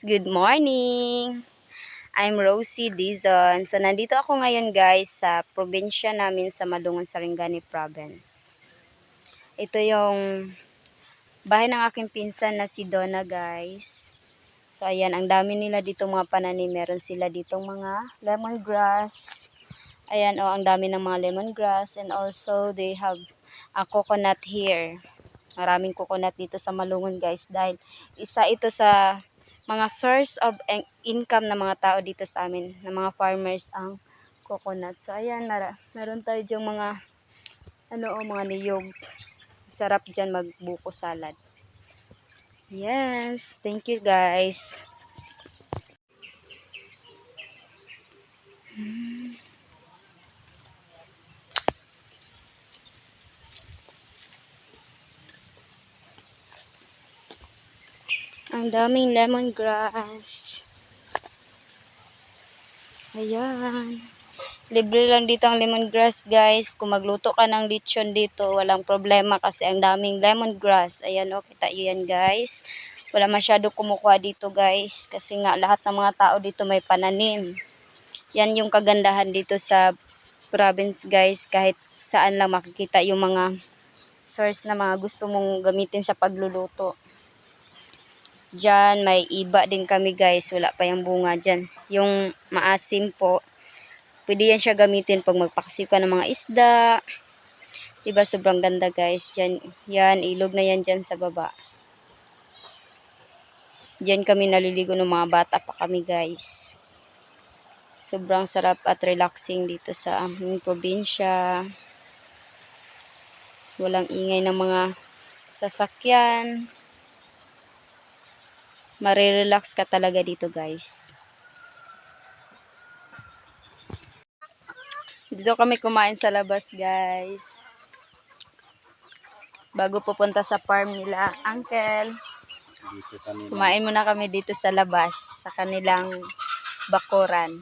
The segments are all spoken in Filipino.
good morning! I'm Rosie Dizon. So, nandito ako ngayon guys sa probinsya namin sa Malungon, Sarangani Province. Ito yung bahay ng aking pinsan na si Donna guys. So, ayan, ang dami nila dito mga pananim. Meron sila ditong mga lemongrass. Ayan, oh, ang dami ng mga lemongrass. And also, they have a coconut here. Maraming coconut dito sa Malungon guys. Dahil isa ito sa mga source of income ng mga tao dito sa amin, ng mga farmers, ang coconut. So ayan, meron tayo diyang mga mga niyog. Sarap dyan magbuko salad. Yes, thank you guys. Ang daming lemongrass. Ayan. Libre lang dito ang lemongrass guys. Kung magluto ka ng lechon dito, walang problema kasi ang daming lemongrass. Ayan o, kita yan guys. Wala masyado kumukuha dito guys. Kasi nga lahat ng mga tao dito may pananim. Yan yung kagandahan dito sa province guys. Kahit saan lang makikita yung mga source na mga gusto mong gamitin sa pagluluto. Diyan may iba din kami guys. Wala pa yung bunga dyan. Yung maasim po. Pwede yan siya gamitin pag magpakasip ka ng mga isda. Diba sobrang ganda guys. Diyan, yan, ilog na yan dyan sa baba. Diyan kami naliligo ng mga bata pa kami guys. Sobrang sarap at relaxing dito sa aming probinsya. Walang ingay ng mga sasakyan. Marirelax ka talaga dito guys. Dito kami kumain sa labas guys. Bago pupunta sa farm nila, Uncle. Kumain muna kami dito sa labas, sa kanilang bakuran.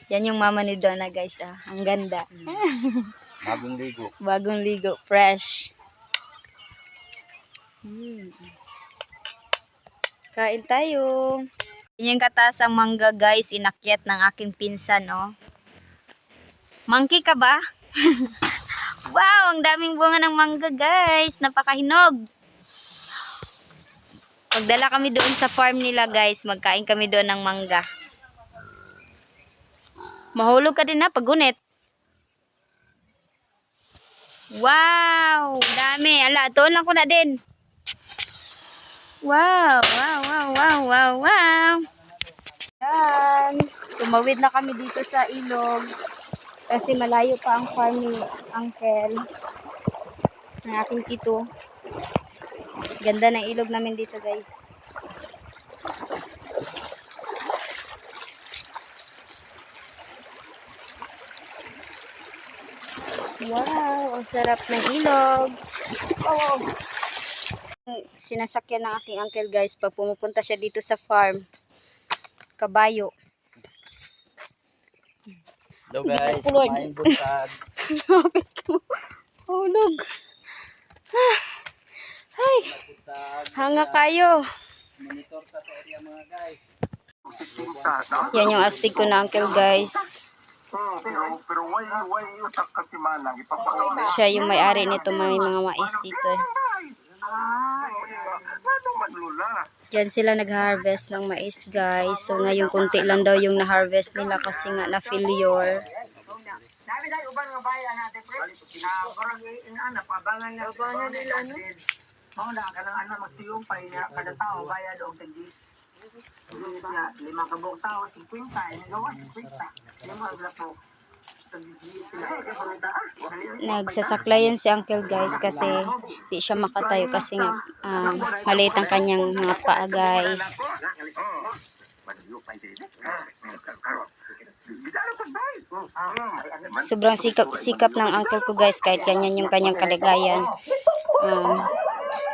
Yan yung mama ni Donna guys. Ang ganda. Bagong ligo. Bagong ligo, fresh. Kain tayo. Yan yung katasang mangga guys, inakyat ng aking pinsan, oh. Monkey ka ba? Wow, ang daming bunga ng mangga guys. Napakahinog. Pagdala kami doon sa farm nila guys, magkain kami doon ng mangga. Mahulog ka din na pagunit. Wow, dami. Ala, tuon lang ko na din. Wow, wow, wow, wow, wow, wow. Yan. Tumawid na kami dito sa ilog. Kasi malayo pa ang farm ni Uncle. Ng aking tito. Ganda ng ilog namin dito guys. Wow, ang sarap ng ilog. Oh. Sinasakyan ng aking uncle guys pag pumupunta siya dito sa farm. Kabayo. Hello guys, kumain buntag. Kapit ko. Hulog. Ay. Hanga kayo. Monitor sa area mga guys. Yan yung astig ko na uncle guys. Siya yung may-ari nito, may mga mais dito. Diyan sila nag-harvest ng mais guys. So ngayon kunti lang daw yung na-harvest nila kasi nga na-failure. Nagsasaklayan si uncle guys kasi di siya makatayo kasi nga maliit ang kanyang mga paa guys. Sobrang sikap ng uncle ko guys, kahit ganyan yung kanyang kalagayan.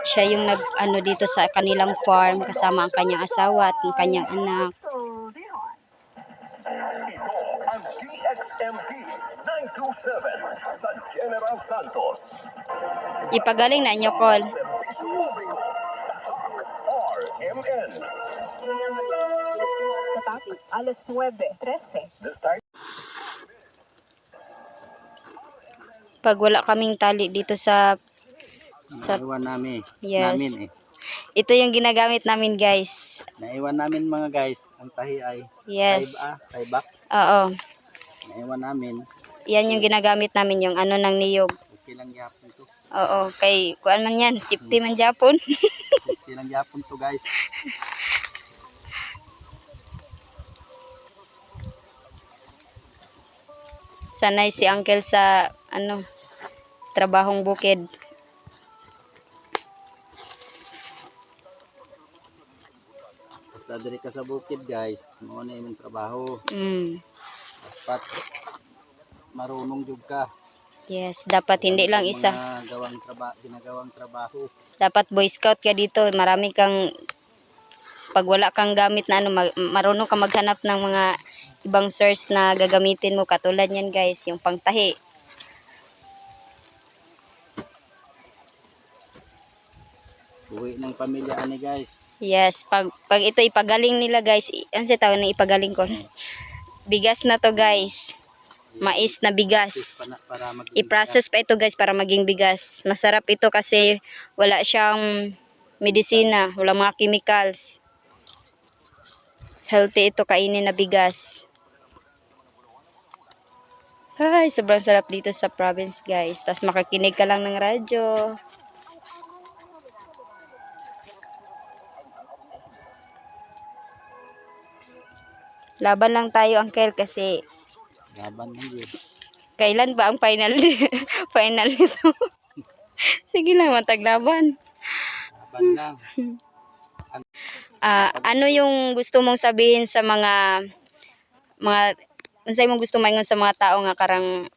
Siya yung nag dito sa kanilang farm kasama ang kanyang asawa at ang kanyang anak. Ipagaling na inyo call. Pag wala kaming tali dito sa Naiwan namin. yes. Namin eh. Ito yung ginagamit namin, guys. Naiwan namin mga guys. Ang tahi ay Yes. taibak. Oo. Naiwan namin. Yan yung ginagamit namin, yung ano ng niyog. Okay lang yapon to. Oo, kay kuan man yan, safety man Japon. Okay lang yapon to guys. Sanay si uncle sa ano, trabahong bukid. Basta diri ka sa bukid guys. Mao na imong trabaho. Dapat marunong jud ka. Yes, dapat hindi lang isa. Ginagawang trabaho. Dapat boy scout ka dito, marami kang pag wala kang gamit na ano, marunong ka maghanap ng mga ibang source na gagamitin mo, katulad yan guys, yung pangtahi. Uwi ng pamilya ani guys. Yes, pag ito ipagaling nila guys, ano sa tawag na ipagaling ko? Bigas na to guys. Mais na bigas. I-process pa ito guys para maging bigas. Masarap ito kasi wala siyang medisina, wala mga chemicals. Healthy ito kainin na bigas. Ay, sobrang sarap dito sa province guys. Tapos makakinig ka lang ng radyo. Laban lang tayo, uncle, kasi Laban lang yun. kailan ba ang final final nito? Sige lang, mataglaban. Laban lang. Ano yung gusto mong sabihin sa mga unsay mong gusto maingon sa mga tao nga karang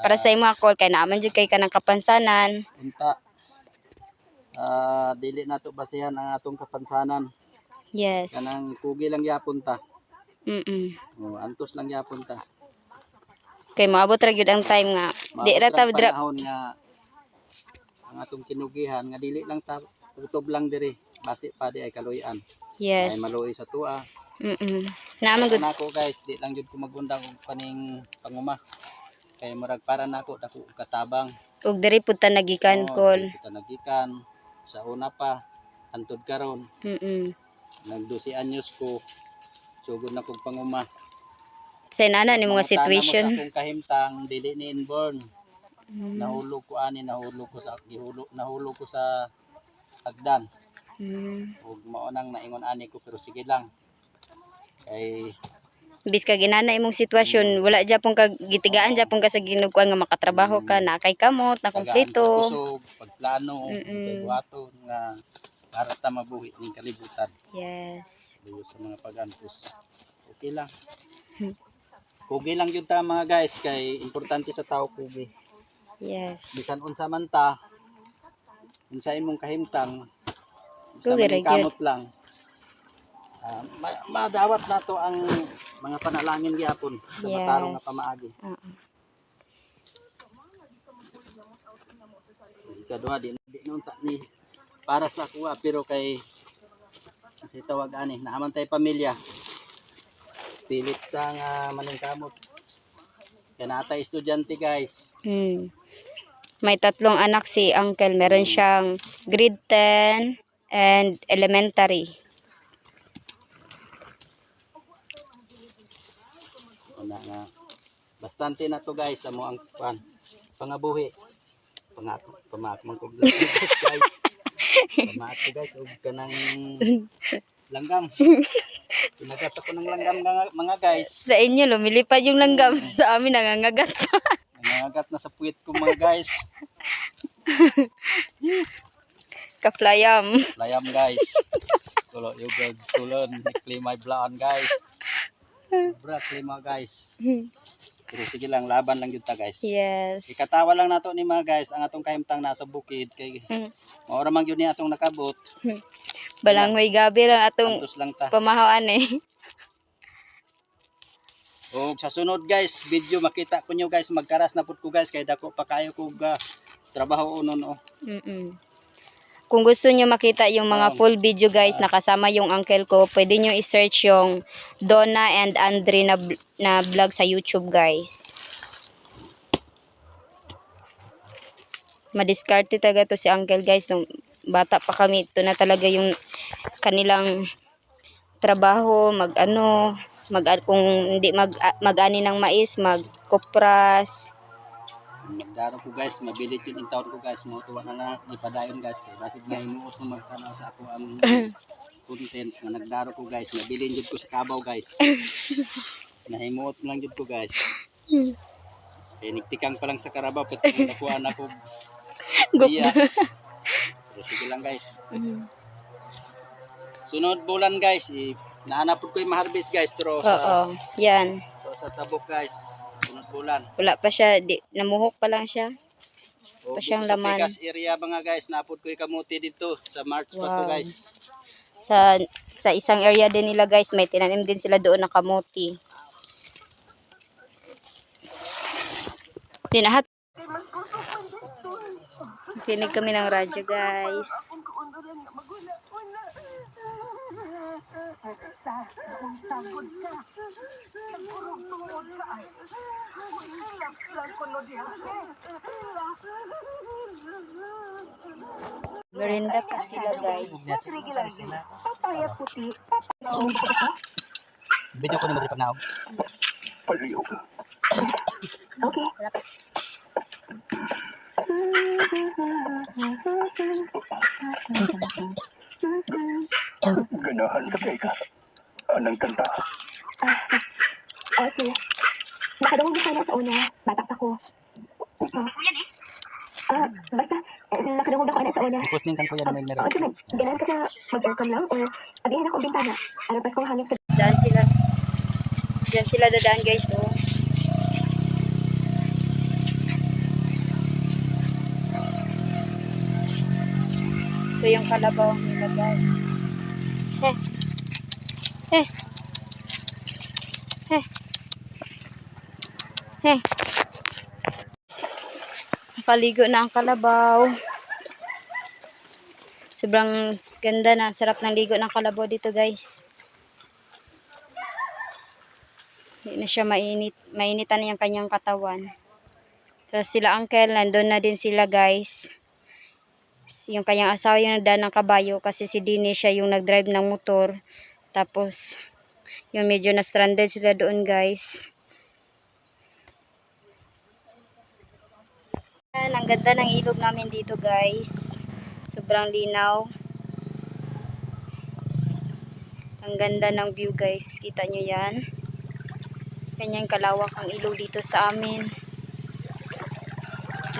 para sa imo ako kay naaman jud kay kanang kapansanan. Unta. Dili nato basihan ang atong kapansanan. Yes. Kanang kugi lang yapon ta. Antos lang yapon ta. Kay maabot ra gyud ang time nga di ra ta panahon nga ang atong kinugihan nga dili lang ta utob lang diri basi pa di ay kaluyan. Yes. Ay maluoy sa tuwa. Naaman gud nako guys, di lang jud ko magundang og kaning panguma. Kay murag para nako dako katabang. Ug diri pud ta nagikan kol. Kita nagikan sa una pa antud karon. Nag-12 anyos ko. Sugod na kog panguma. Sa inana ni mga situation. Akong kahimtang dili ni inborn. Nahulog ko sa hagdan. Ug mao nang naingon ani ko pero sige lang. Kay bis ka ginana imong sitwasyon, wala japon ka gitigaan japon ka sa ginugkuan nga makatrabaho ka, na kay kamot, na kompleto. Pagplano, pagbuhaton nga para ta mabuhi ning kalibutan. Yes. Dito sa mga pagantos. Okay lang. Kugi lang yun ta mga guys, kay importante sa tao kugi. Yes. Bisan unsa man ta, unsa imong kahimtang, unsa Kugi man kamot lang. Madawat nato ang mga panalangin gyapon sa matarong nga pamaagi. Kadua di nun sa ni para sa kuha pero kay kasi tawag ani naaman tay pamilya. Pilit sa nga maningkamot. Kanatay estudyante guys. May 3 anak si uncle. Meron siyang grade 10 and elementary. Una nga bastante na to guys amo ang pangabuhi. Pamak man kog guys. Pamak guys og kanang langgam. Pinagat ako ng langgam mga guys. Sa inyo lumilipad yung langgam, sa amin nangangagat. Nangangagat na sa puwit ko mga guys. Kaplayam. Layam guys. Tulo yung tulon, clean my blood guys. Bra klima guys. Pero sige lang, laban lang yun ta guys. Yes. Ikatawa lang nato ni mga guys, ang atong kahimtang nasa bukid kay maura man gyud ni atong nakabot. Balanghoy gabi lang atong lang ta. pamahawan eh. O sa sunod guys, video makita ko nyo guys, magkaras na pud ko guys kay dako pa kayo ko trabaho unon oh. kung gusto nyo makita yung mga Oh. full video guys, nakasama yung uncle ko, pwede nyo i-search yung Donna and Andre na vlog sa YouTube guys. Madiskarte talaga to si uncle guys. Nung bata pa kami, ito na talaga yung kanilang trabaho, kung hindi mag-ani ng mais, magkopras. Magdaro ko guys, mabilit yun yung taon ko guys. Tuwa na ipadayon guys. Kasi nga inuot mo magtanaw sa ako ang content na nagdaro ko guys. Mabilin jud ko sa kabaw guys. Nahimuot lang jud ko guys. Niktikang pa lang sa karabaw. Pati nakuha na ko. Iya. Pero sige lang guys. Sunod bulan guys. Naanapod ko yung maharbis guys. Pero Oo, yan. sa tabok guys. Sunod bulan. Wala pa siya, namuhok pa lang siya. O, Pa siyang sa laman. Pecas area mga guys. Naapod ko yung kamuti dito. Sa March pa to Wow. guys. Sa isang area din nila guys, may tinanim din sila doon na kamuti. Tinahat. Kinig kami ng radyo guys. Merinda pa sila guys. Video ko na madali pag naog. Ganahan ka ka. Anong kanta? Okay. Nakadungog na kayo sa una. Bata pa ko. Basta, nakadungog na kayo sa una. Posting kan kuya na may meron. Okay, ganahan ka na mag-aircon lang or abihin ako bintana. Ano pa kong hangin sa... Daan sila. Diyan sila dadaan guys, oh. Ito yung kalabaw nila guys. Heh. Heh. Heh. Heh. Nakaligo na ang kalabaw. Sobrang ganda na. Sarap ng ligo ng kalabaw dito guys. Hindi na siya mainit. Mainitan yung kanyang katawan. So sila uncle, nandun na din sila guys. Yung kanyang asawa yung nagdaan ng kabayo kasi si Dini siya yung nagdrive ng motor. Tapos yung medyo na stranded sila doon guys. Yan, ang ganda ng ilog namin dito guys. Sobrang linaw. Ang ganda ng view guys. Kita nyo yan. Kanyang kalawak ang ilog dito sa amin.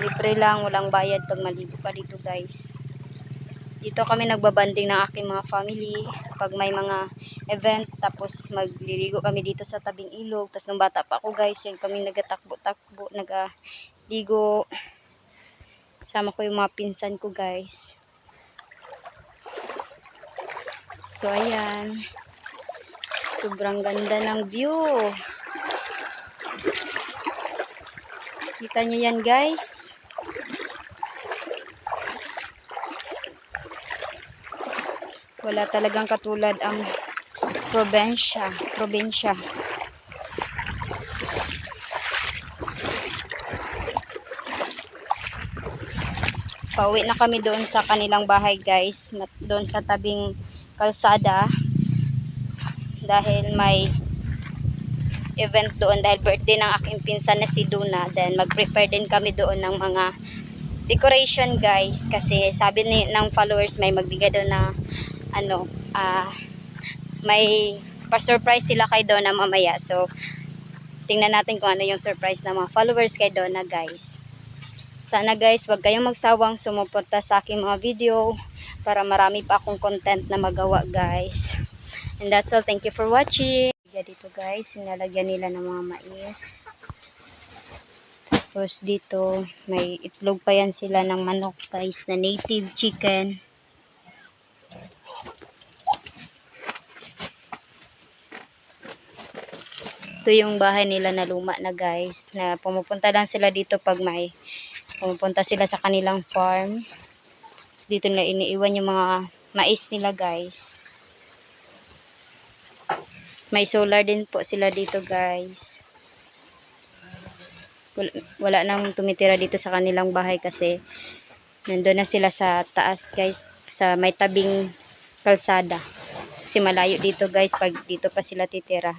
Libre lang, walang bayad pag maligo ka dito guys. Dito kami nagbabanding ng aking mga family pag may mga event, tapos magliligo kami dito sa tabing ilog. Tapos nung bata pa ako guys, yan kami nagatakbo-takbo, nagaligo. Sama ko yung mga pinsan ko guys. So ayan, sobrang ganda ng view. Kita nyo yan guys. Wala talagang katulad ang probinsya. Pauwi na kami doon sa kanilang bahay guys. Doon sa tabing kalsada. Dahil may event doon. Dahil birthday ng aking pinsan na si Duna. Then mag-prepare din kami doon ng mga decoration guys. Kasi sabi ng followers may magbigay doon na may pa-surprise sila kay Donna mamaya. So, tingnan natin kung ano yung surprise ng mga followers kay Donna guys. Sana guys, wag kayong magsawang sumuporta sa aking mga video para marami pa akong content na magawa guys. And that's all. Thank you for watching. Dito guys, sinalagyan nila ng mga mais. Tapos dito, may itlog pa yan sila ng manok guys, na native chicken. Ito yung bahay nila na luma na guys, na pumupunta lang sila dito pag may pumupunta sila sa kanilang farm. dito nila iniiwan yung mga mais nila guys. May solar din po sila dito guys. Wala nang tumitira dito sa kanilang bahay kasi nandun na sila sa taas guys, sa may tabing kalsada. Kasi malayo dito guys pag dito pa sila titira.